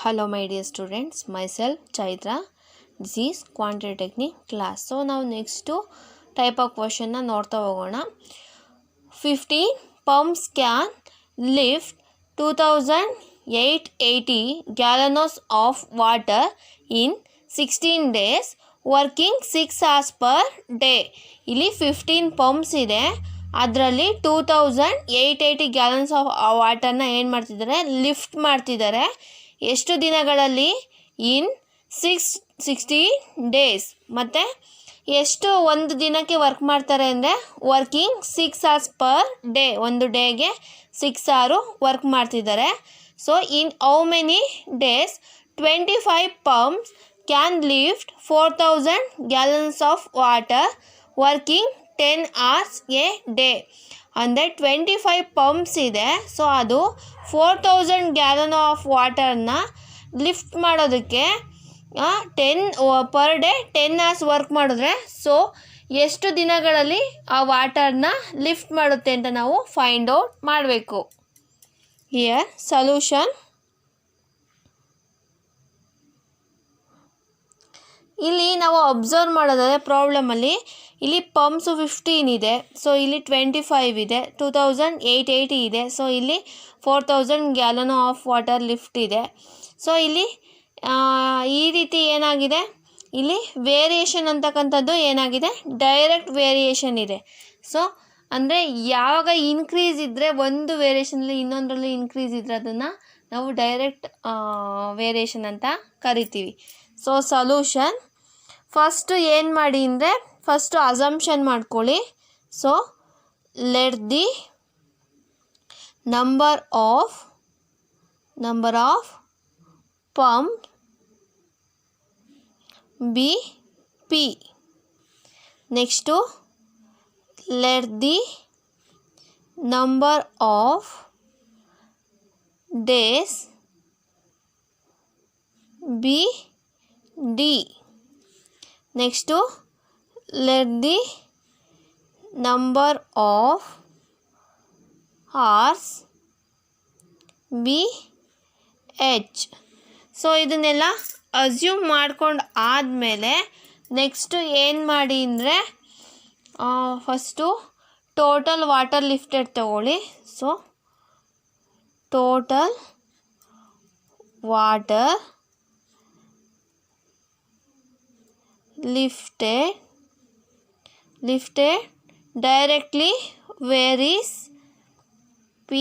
Hello my dear students, myself Chaitra. This is quantity technique class. So now next to type of question na ನೋಡ್ತಾ ಹೋಗೋಣ. 15 pumps can lift 2880 gallons of water in 16 days working 6 hours per day. ಇಲ್ಲಿ 15 pumps ಇದೆ, ಅದರಲ್ಲಿ 2880 gallons of ವಾಟರ್ನ ಏನು ಮಾಡ್ತಿದ್ದಾರೆ, lift ಮಾಡ್ತಿದ್ದಾರೆ. ಎಷ್ಟು ದಿನಗಳಲ್ಲಿ? ಇನ್ 60 ಡೇಸ್. ಮತ್ತು ಎಷ್ಟು ಒಂದು ದಿನಕ್ಕೆ ವರ್ಕ್ ಮಾಡ್ತಾರೆ ಅಂದರೆ ವರ್ಕಿಂಗ್ 6 hours ಪರ್ ಡೇ, ಒಂದು ಡೇಗೆ 6 hours ವರ್ಕ್ ಮಾಡ್ತಿದ್ದಾರೆ. So in how many days 25 pumps can lift 4000 gallons of water working 10 hours a day. ಅಂದರೆ 25 ಪಂಪ್ಸ್ ಇದೆ, ಸೊ ಅದು 4000 ಗ್ಯಾಲನ್ ಆಫ್ ವಾಟರ್ನ ಲಿಫ್ಟ್ ಮಾಡೋದಕ್ಕೆ 10 ಪರ್ ಡೇ 10 hours ವರ್ಕ್ ಮಾಡಿದ್ರೆ ಸೊ ಎಷ್ಟು ದಿನಗಳಲ್ಲಿ ಆ ವಾಟರ್ನ ಲಿಫ್ಟ್ ಮಾಡುತ್ತೆ ಅಂತ ನಾವು ಫೈಂಡ್ ಔಟ್ ಮಾಡಬೇಕು. Here solution. ಇಲ್ಲಿ ನಾವು ಅಬ್ಸರ್ವ್ ಮಾಡೋದಾದರೆ ಪ್ರಾಬ್ಲಮಲ್ಲಿ ಇಲ್ಲಿ ಪಂಪ್ಸು 15 ಇದೆ, ಸೊ ಇಲ್ಲಿ 25 ಇದೆ, 2880 ಇದೆ, ಸೊ ಇಲ್ಲಿ 4000 ಗ್ಯಾಲನ್ ಆಫ್ ವಾಟರ್ ಲಿಫ್ಟ್ ಇದೆ. ಸೊ ಇಲ್ಲಿ ಈ ರೀತಿ ಏನಾಗಿದೆ, ಇಲ್ಲಿ ವೇರಿಯೇಷನ್ ಅಂತಕ್ಕಂಥದ್ದು ಏನಾಗಿದೆ, ಡೈರೆಕ್ಟ್ ವೇರಿಯೇಷನ್ ಇದೆ. ಸೊ ಅಂದರೆ ಯಾವಾಗ ಇನ್ಕ್ರೀಸ್ ಇದ್ದರೆ ಒಂದು ವೇರಿಯೇಷನಲ್ಲಿ ಇನ್ನೊಂದರಲ್ಲಿ ಇನ್ಕ್ರೀಸ್ ಇದ್ದರೆ ಅದನ್ನು ನಾವು ಡೈರೆಕ್ಟ್ ವೇರಿಯೇಷನ್ ಅಂತ ಕರಿತೀವಿ. ಸೊ ಸೊಲ್ಯೂಷನ್ ಫಸ್ಟು ಏನು ಮಾಡಿ ಅಂದರೆ ಫಸ್ಟು ಅಸಂಪ್ಷನ್ ಮಾಡ್ಕೊಳ್ಳಿ. So let the number of pump B P. Next let the number of days B D. Next let the number of hours B H. So ಇದನ್ನೆಲ್ಲ assume ಮಾಡ್ಕೊಂಡು ಆದಮೇಲೆ next ಏನು ಮಾಡಿ ಅಂದರೆ ಫಸ್ಟು ಟೋಟಲ್ ವಾಟರ್ ಲಿಫ್ಟೆಡ್ ತಗೊಳ್ಳಿ. So total water lifted directly varies P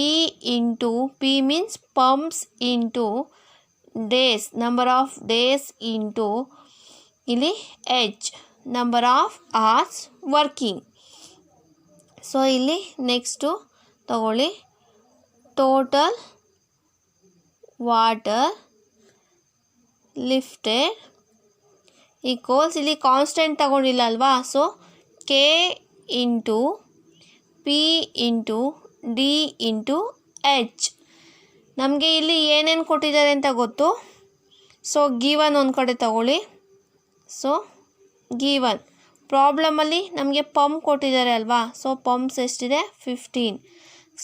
into P means pumps into days, number of days into ಇಲ್ಲಿ H number of hours working. So ಇಲ್ಲಿ next ತಗೊಳ್ಳಿ ಟೋಟಲ್ ವಾಟರ್ ಲಿಫ್ಟೆಡ್ ಈಕ್ವಲ್ಸ್, ಇಲ್ಲಿ constant ತಗೊಂಡಿಲ್ಲ ಅಲ್ವಾ, so K into P into D into H. ನಮಗೆ ಇಲ್ಲಿ ಏನೇನು ಕೊಟ್ಟಿದ್ದಾರೆ ಅಂತ ಗೊತ್ತು. ಸೊ ಗಿವನ್ ಒಂದು ಕಡೆ ತಗೊಳ್ಳಿ. ಸೊ ಗಿವನ್ ಪ್ರಾಬ್ಲಮಲ್ಲಿ ನಮಗೆ ಪಂಪ್ ಕೊಟ್ಟಿದ್ದಾರೆ ಅಲ್ವಾ, ಸೊ ಪಂಪ್ಸ್ ಎಷ್ಟಿದೆ 15.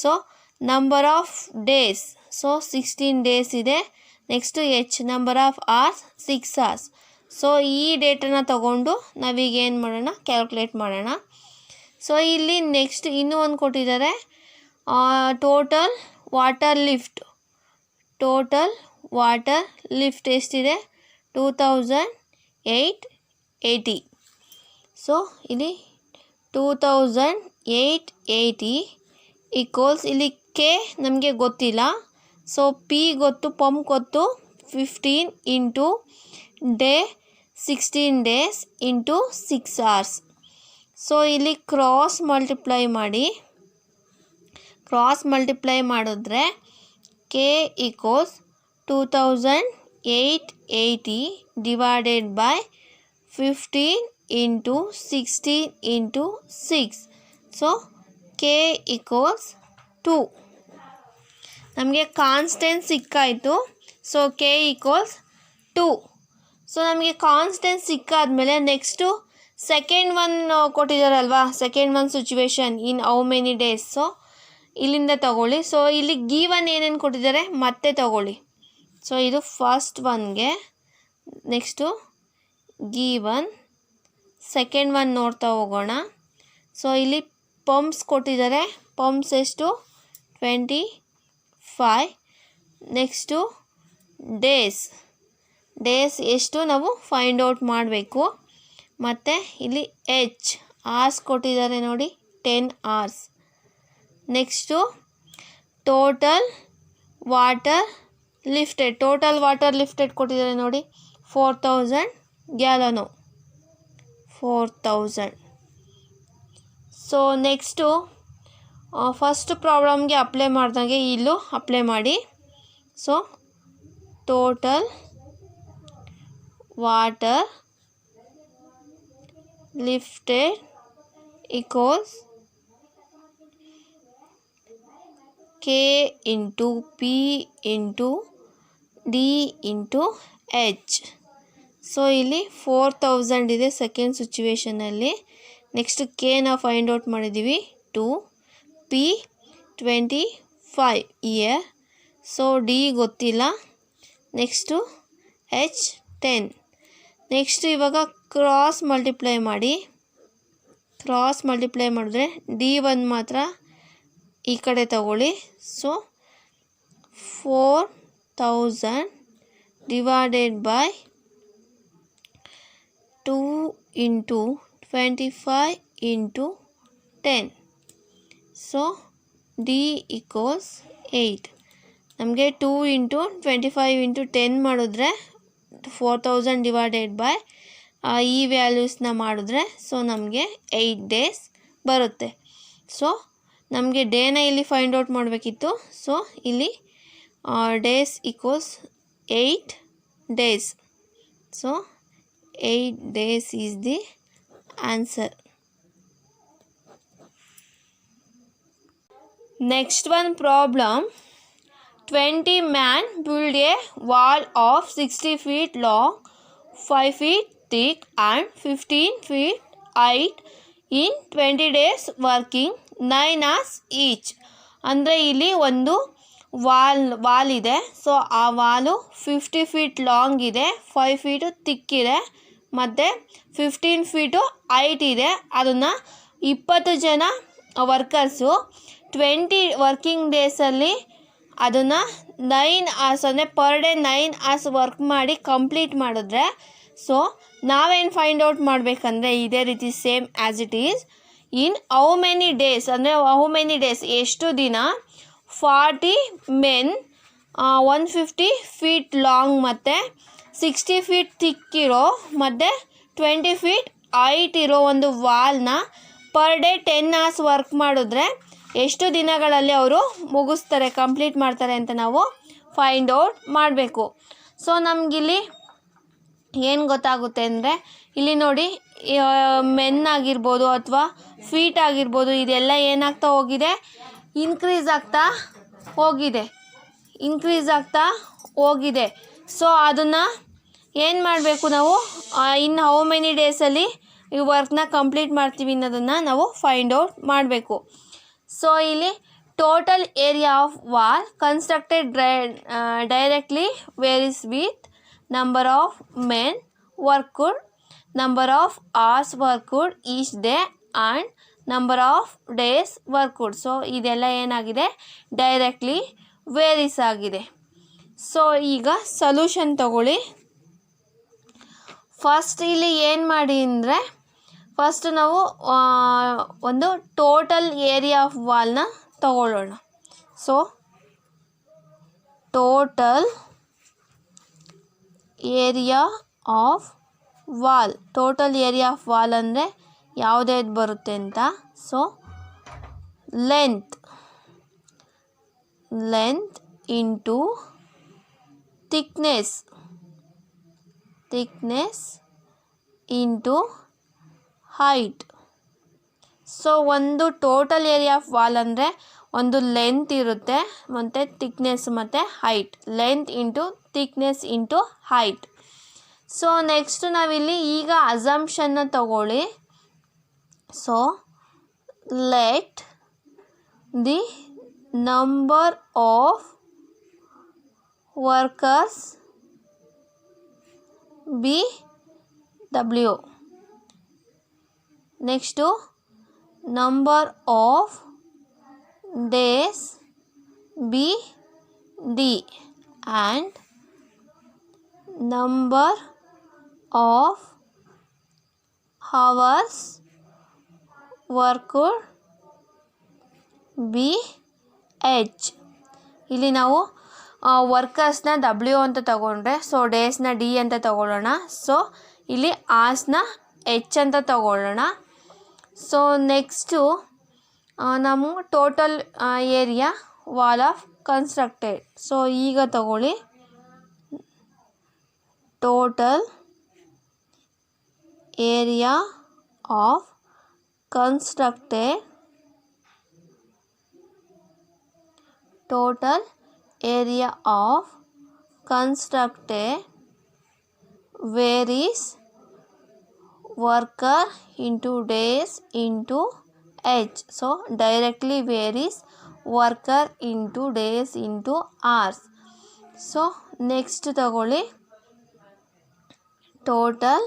So number of days, so 16 days ಇದೆ. Next H number of hours 6 hours. So ಈ ಡೇಟನ್ನು ತಗೊಂಡು ನಾವೀಗ ಏನು ಮಾಡೋಣ, ಕ್ಯಾಲ್ಕುಲೇಟ್ ಮಾಡೋಣ. ಸೊ ಇಲ್ಲಿ ನೆಕ್ಸ್ಟ್ ಇನ್ನೂ ಒಂದು ಕೊಟ್ಟಿದ್ದಾರೆ, ಟೋಟಲ್ ವಾಟರ್ ಲಿಫ್ಟ್ ಎಷ್ಟಿದೆ 2880. ಸೊ ಇಲ್ಲಿ 2880 ಈಕ್ವಲ್ಸ್ ಇಲ್ಲಿ ಕೆ ನಮಗೆ ಗೊತ್ತಿಲ್ಲ, ಸೊ ಪಿ ಗೊತ್ತು, ಪಂಪ್ ಗೊತ್ತು, 15 into day 16 days into 6 hours. So ಇಲ್ಲಿ ಕ್ರಾಸ್ ಮಲ್ಟಿಪ್ಲೈ ಮಾಡಿದ್ರೆ K equals 2880 divided by 15 into 16 into 6. So K equals 2. ನಮಗೆ ಕಾನ್ಸ್ಟೆಂಟ್ ಸಿಕ್ಕಾಯಿತು. So K equals 2. ಸೊ ನಮಗೆ ಕಾನ್ಸ್ಟೆಂಟ್ ಸಿಕ್ಕಾದ್ಮೇಲೆ ನೆಕ್ಸ್ಟು ಸೆಕೆಂಡ್ ಒನ್ ಕೊಟ್ಟಿದ್ದಾರಲ್ವಾ, second one situation in how many days. So ಇಲ್ಲಿಂದ ತಗೊಳ್ಳಿ. So ಇಲ್ಲಿ ಗಿವನ್ ಏನೇನು ಕೊಟ್ಟಿದ್ದಾರೆ ಮತ್ತೆ ತಗೊಳ್ಳಿ. ಸೊ ಇದು ಫಸ್ಟ್ ಒನ್ಗೆ. Next given. ಸೆಕೆಂಡ್ ಒನ್ ನೋಡ್ತಾ ಹೋಗೋಣ. ಸೊ ಇಲ್ಲಿ ಪಂಪ್ಸ್ ಕೊಟ್ಟಿದ್ದಾರೆ. ಪಂಪ್ಸ್ ಎಷ್ಟು? 25. Next days. ಡೇಸ್ ಎಷ್ಟು ನಾವು ಫೈಂಡ್ ಔಟ್ ಮಾಡಬೇಕು. ಮತ್ತು ಇಲ್ಲಿ ಆರ್ಸ್ ಕೊಟ್ಟಿದ್ದಾರೆ ನೋಡಿ, 10 hours. Next total water lifted. Total water lifted ಕೊಟ್ಟಿದ್ದಾರೆ ನೋಡಿ, 4000 ಗ್ಯಾಲನು. 4000. ಸೊ ನೆಕ್ಸ್ಟು ಫಸ್ಟ್ ಪ್ರಾಬ್ಲಮ್ಗೆ ಅಪ್ಲೈ ಮಾಡ್ದಂಗೆ ಇಲ್ಲೂ ಅಪ್ಲೈ ಮಾಡಿ. So total water lifted equals K into P into D into H. So ಇಲ್ಲಿ 4000 ಇದೆ ಸೆಕೆಂಡ್ ಸಿಚುವೇಷನಲ್ಲಿ. ನೆಕ್ಸ್ಟ್ ಕೆನ ಫೈಂಡ್ ಔಟ್ ಮಾಡಿದ್ದೀವಿ 2, P 25 ಇಯರ್. ಸೊ ಡಿ ಗೊತ್ತಿಲ್ಲ. Next H 10. Next ಇವಾಗ ಕ್ರಾಸ್ ಮಲ್ಟಿಪ್ಲೈ ಮಾಡಿ. Cross multiply ಮಾಡಿದ್ರೆ D1 ಮಾತ್ರ ಈ ಕಡೆ ತಗೊಳ್ಳಿ. So 4000 divided by 2 into 25 into 10. So D equals 8. ನಮಗೆ 2 into 25 into 10 ಮಾಡಿದ್ರೆ 4000 ಡಿವೈಡೆಡ್ ಬೈ ಈ ವ್ಯಾಲ್ಯೂಸ್ನ ಮಾಡಿದ್ರೆ ಸೊ ನಮಗೆ 8 days ಬರುತ್ತೆ. ಸೊ ನಮಗೆ ಡೇನ ಇಲ್ಲಿ ಫೈಂಡ್ ಔಟ್ ಮಾಡಬೇಕಿತ್ತು. ಸೊ ಇಲ್ಲಿ days equals 8 days. So 8 days is the answer. Next one problem. 20 men build a wall of 60 feet long, 5 feet thick and 15 feet height in 20 days working 9 hours each. ಅಂದರೆ ಇಲ್ಲಿ ಒಂದು wall ಇದೆ. So ಆ Vaalu 50 feet long ಇದೆ, 5 feet thick ಇದೆ ಮತ್ತು 15 feet height ಇದೆ. ಅದನ್ನು 20 ಜನ ವರ್ಕರ್ಸು 20 ವರ್ಕಿಂಗ್ ಡೇಸಲ್ಲಿ ಅದನ್ನು 9 hours ಅಂದರೆ ಪರ್ ಡೇ 9 hours ವರ್ಕ್ ಮಾಡಿ ಕಂಪ್ಲೀಟ್ ಮಾಡಿದ್ರೆ ಸೊ ನಾವೇನು ಫೈಂಡ್ ಔಟ್ ಮಾಡಬೇಕಂದ್ರೆ ಇದೇ ರೀತಿ same as it is. In how many days ಅಂದರೆ ಹೌ ಮೆನಿ ಡೇಸ್ ಎಷ್ಟು ದಿನ 40 men 150 feet ಲಾಂಗ್ ಮತ್ತು 60 feet ಥಿಕ್ ಇರೋ ಮತ್ತು 20 feet ಹೈಟ್ ಇರೋ ಒಂದು ವಾಲ್ನ ಪರ್ ಡೇ 10 hours ವರ್ಕ್ ಮಾಡಿದ್ರೆ ಎಷ್ಟು ದಿನಗಳಲ್ಲಿ ಅವರು ಮುಗಿಸ್ತಾರೆ, ಕಂಪ್ಲೀಟ್ ಮಾಡ್ತಾರೆ ಅಂತ ನಾವು ಫೈಂಡ್ ಔಟ್ ಮಾಡಬೇಕು. ಸೊ ನಮಗಿಲ್ಲಿ ಏನು ಗೊತ್ತಾಗುತ್ತೆ ಅಂದರೆ ಇಲ್ಲಿ ನೋಡಿ ಮೆನ್ ಆಗಿರ್ಬೋದು ಅಥವಾ ಫೀಟ್ ಆಗಿರ್ಬೋದು ಇದೆಲ್ಲ ಏನಾಗ್ತಾ ಹೋಗಿದೆ, ಇನ್ಕ್ರೀಸ್ ಆಗ್ತಾ ಹೋಗಿದೆ. ಸೊ ಅದನ್ನು ಏನು ಮಾಡಬೇಕು ನಾವು ಇನ್ನು ಹೌ ಮೆನಿ ಡೇಸಲ್ಲಿ ಈ ವರ್ಕ್ನ ಕಂಪ್ಲೀಟ್ ಮಾಡ್ತೀವಿ ಅನ್ನೋದನ್ನು ನಾವು ಫೈಂಡ್ ಔಟ್ ಮಾಡಬೇಕು. ಸೊ ಇಲ್ಲಿ total area of wall constructed directly varies with number of men worked, number of hours worked each day and number of days worked. So ಇದೆಲ್ಲ ಏನಾಗಿದೆ, ಡೈರೆಕ್ಟ್ಲಿ ವೇರೀಸ್ ಆಗಿದೆ. ಸೊ ಈಗ solution ತಗೊಳ್ಳಿ. First ಇಲ್ಲಿ ಏನು ಮಾಡಿ ಅಂದರೆ ಫಸ್ಟ್ ನಾವು ಒಂದು ಟೋಟಲ್ ಏರಿಯಾ ಆಫ್ ವಾಲ್ನ ತಗೊಳ್ಳೋಣ. So total area of wall, total area of wall ಅಂದರೆ ಯಾವುದೇದು ಬರುತ್ತೆ ಅಂತ. So length into thickness into height. So ಒಂದು ಟೋಟಲ್ ಏರಿಯಾ ಆಫ್ ವಾಲ್ ಅಂದರೆ ಒಂದು ಲೆಂತ್ ಇರುತ್ತೆ ಮತ್ತು ಥಿಕ್ನೆಸ್ ಮತ್ತು height. Length into thickness into height. So next ನಾವಿಲ್ಲಿ ಈಗ ಅಸಂಪ್ಷನ್ನ ತಗೊಳ್ಳಿ. So let the number of workers B W. Next, number of days B D and number of hours worked B H. ಇಲ್ಲಿ ನಾವು ವರ್ಕರ್ಸ್ನ W ಅಂತ ತಗೊಂಡ್ರೆ so ಡೇಸ್ನ D ಅಂತ ತಗೊಳ್ಳೋಣ. So ಇಲ್ಲಿ ಆರ್ಸ್ನ ಎಚ್ ಅಂತ ತಗೊಳ್ಳೋಣ. ಸೊ ನೆಕ್ಸ್ಟು ನಾವು total area wall of constructed. So ಈಗ ತಗೊಳ್ಳಿ total area of constructed total area of constructed varies worker into days into h. So directly varies worker into days into hours. So next ತಗೊಳ್ಳಿ total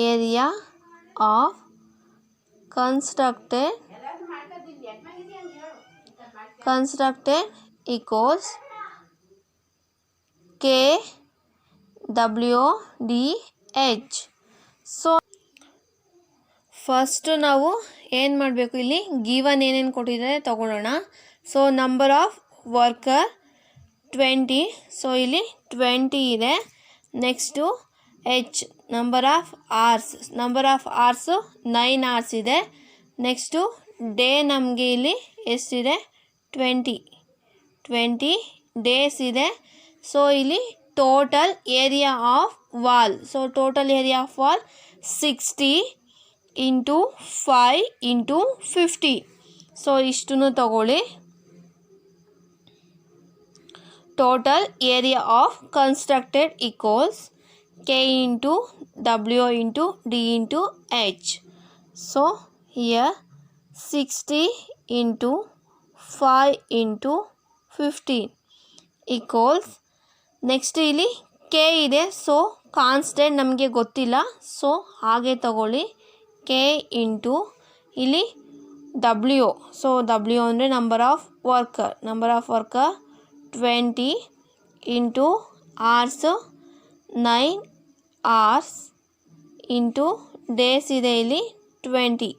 area of constructed equals K W D H. So first ನಾವು ಏನು ಮಾಡಬೇಕು, ಇಲ್ಲಿ given ಏನೇನು ಕೊಟ್ಟಿದ್ದಾರೆ ತಗೊಳ್ಳೋಣ. So number of worker 20. So ಇಲ್ಲಿ 20 ಇದೆ. Next H number of Urs 9 hours ಇದೆ. ನೆಕ್ಸ್ಟು ಡೇ ನಮಗೆ ಇಲ್ಲಿ ಎಷ್ಟಿದೆ 20 ಡೇಸ್ ಇದೆ. ಸೊ ಇಲ್ಲಿ total area of wall, so total area of wall 60 into 5 into 50. So ಇಷ್ಟನ್ನು ತಗೊಳ್ಳಿ. Total area of constructed equals K into W into D into H. So here 60 into 5 into 15 equals. Next ಇಲ್ಲಿ k ಇದೆ. So constant ನಮಗೆ ಗೊತ್ತಿಲ್ಲ, so ಹಾಗೆ ತಗೊಳ್ಳಿ k into ಇಲ್ಲಿ W. So W ಅಂದರೆ number of worker 20 into hours 9 hours into days ಇದೆ ಇಲ್ಲಿ 20.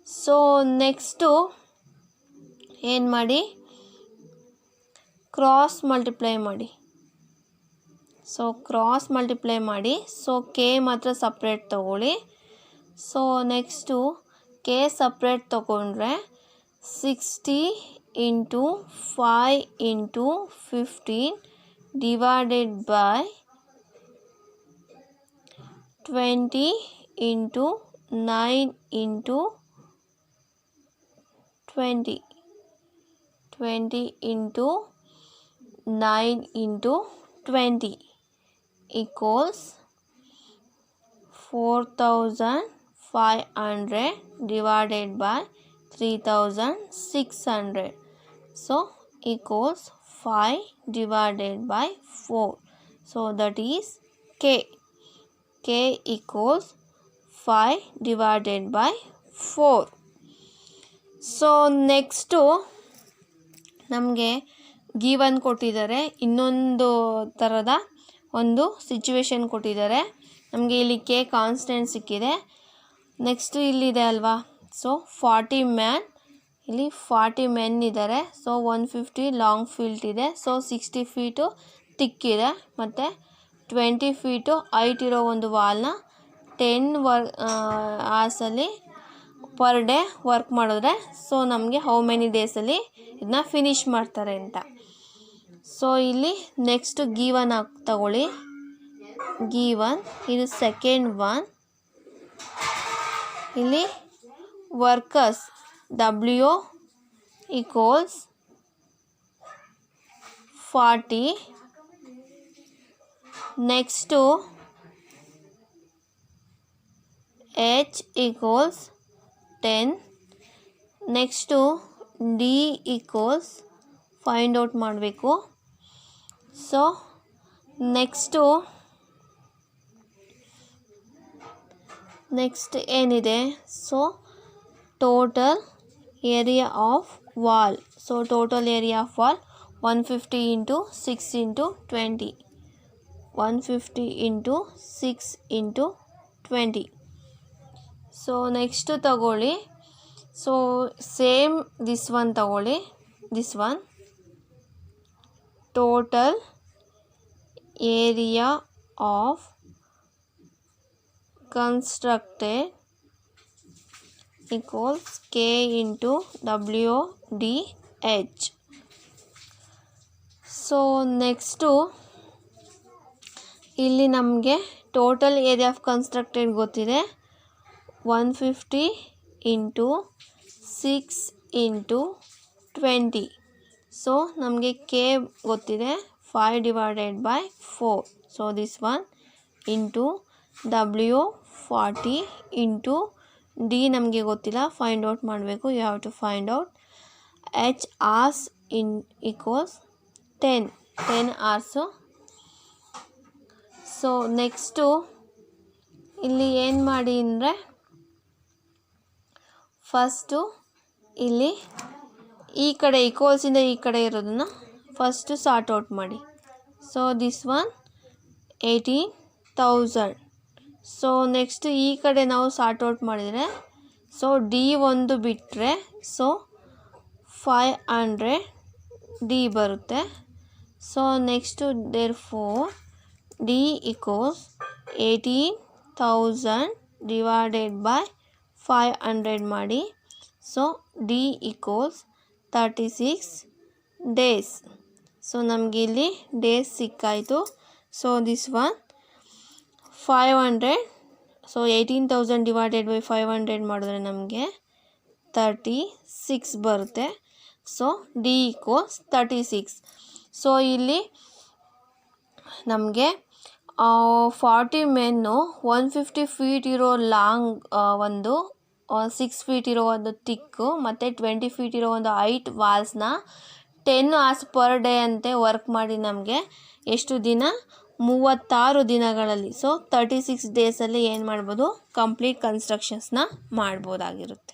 ಸೊ ನೆಕ್ಸ್ಟು ಏನು ಮಾಡಿ, ಕ್ರಾಸ್ ಮಲ್ಟಿಪ್ಲೈ ಮಾಡಿ. ಸೊ ಕ್ರಾಸ್ ಮಲ್ಟಿಪ್ಲೈ ಮಾಡಿ. ಸೊ ಕೆ ಮಾತ್ರ ಸಪ್ರೇಟ್ ತಗೊಳ್ಳಿ. ಸೊ ನೆಕ್ಸ್ಟು ಕೆ ಸಪ್ರೇಟ್ ತಗೊಂಡ್ರೆ 60 into 5 into 15 divided by 20 into 9 into 20 into 9 into 20 equals 4500 divided by 3600. So equals 5 divided by 4. So that is K. K equals 5 divided by 4. So next ನಮಗೆ given ಕೊಟ್ಟಿದ್ದಾರೆ, ಇನ್ನೊಂದು ಥರದ ಒಂದು situation ಕೊಟ್ಟಿದ್ದಾರೆ. ನಮಗೆ ಇಲ್ಲಿ K constant ಸಿಕ್ಕಿದೆ. ನೆಕ್ಸ್ಟು ಇಲ್ಲಿದೆ ಅಲ್ವಾ, ಸೊ 40 ಮ್ಯಾನ್, ಇಲ್ಲಿ 40 ಮೆನ್ ಇದ್ದಾರೆ. ಸೊ 150 ಲಾಂಗ್ ಫೀಲ್ಡ್ ಇದೆ. ಸೊ 60 ಫೀಟು ತಿಕ್ಕಿದೆ ಮತ್ತು 20 ಫೀಟು ಹೈಟ್ ಇರೋ ಒಂದು ವಾಲ್ನ 10 hours ಪರ್ ಡೇ ವರ್ಕ್ ಮಾಡಿದ್ರೆ ಸೊ ನಮಗೆ ಹೌ ಮೆನಿ ಡೇಸಲ್ಲಿ ಇದನ್ನ ಫಿನಿಷ್ ಮಾಡ್ತಾರೆ ಅಂತ. ಸೊ ಇಲ್ಲಿ ನೆಕ್ಸ್ಟ್ ಗಿವನ್ ತಗೊಳ್ಳಿ. ಗಿವನ್ ಇದು ಸೆಕೆಂಡ್ ಒನ್. ಇಲ್ಲಿ workers W equals 40. Next H equals 10. Next to D equals find out ಮಾಡಬೇಕು. ಸೊ ನೆಕ್ಸ್ಟ್ ಏನಿದೆ, so total area of wall. So total area of wall 150 × 6 × 20, 150 × 6 × 20. So next ತಗೊಳ್ಳಿ. So same this one ತಗೊಳ್ಳಿ. This one total area of constructed equals K into WDH. So next ಇಲ್ಲಿ ನಮಗೆ total area of constructed ಗೊತ್ತಿದೆ, 150 × 6 × 20. So ನಮಗೆ k ಗೊತ್ತಿದೆ 5/4. So this one into W40 into d ನಮಗೆ ಗೊತ್ತಿಲ್ಲ, find out ಮಾಡಬೇಕು. You have to find out. H hours equals 10 hours. So next ಇಲ್ಲಿ ಏನು ಮಾಡಿ ಅಂದರೆ, ಫಸ್ಟು ಇಲ್ಲಿ ಈ ಕಡೆ ಈಕ್ವಲ್ಸಿಂದ ಈ ಕಡೆ ಇರೋದನ್ನು ಫಸ್ಟು ಸಾರ್ಟ್ ಔಟ್ ಮಾಡಿ. So this one 18,000. So next ಈ ಕಡೆ ನಾವು ಸಾರ್ಟ್ ಔಟ್ ಮಾಡಿದರೆ, ಸೊ ಡಿ ಒಂದು ಬಿಟ್ಟರೆ ಸೊ 500 ಡಿ ಬರುತ್ತೆ. So next therefore D equals 18,000 / 500 ಮಾಡಿ. So D equals 36 days. So ನಮಗೆ ಇಲ್ಲಿ ಡೇಸ್ ಸಿಕ್ಕಾಯಿತು. So this one 500. ಸೊ 18,000 / 500 ಮಾಡಿದ್ರೆ ನಮಗೆ 36 ಬರುತ್ತೆ. So D equals 36. ಸೊ ಇಲ್ಲಿ ನಮಗೆ 40 ಮೆನ್ನು 150 ಫೀಟ್ ಇರೋ ಲಾಂಗ್ ಒಂದು 6 ಫೀಟ್ ಇರೋ ಒಂದು ತಿಕ್ಕು ಮತ್ತು 20 ಫೀಟ್ ಇರೋ ಒಂದು ಹೈಟ್ ವಾಲ್ಸ್ನ 10 hours per day ಅಂತೆ ವರ್ಕ್ ಮಾಡಿ ನಮಗೆ ಎಷ್ಟು ದಿನ, 36 ದಿನಗಳಲ್ಲಿ. ಸೊ 36 ಡೇಸಲ್ಲಿ ಏನು ಮಾಡ್ಬೋದು, ಕಂಪ್ಲೀಟ್ ಕನ್ಸ್ಟ್ರಕ್ಷನ್ಸ್ನ ಮಾಡ್ಬೋದಾಗಿರುತ್ತೆ.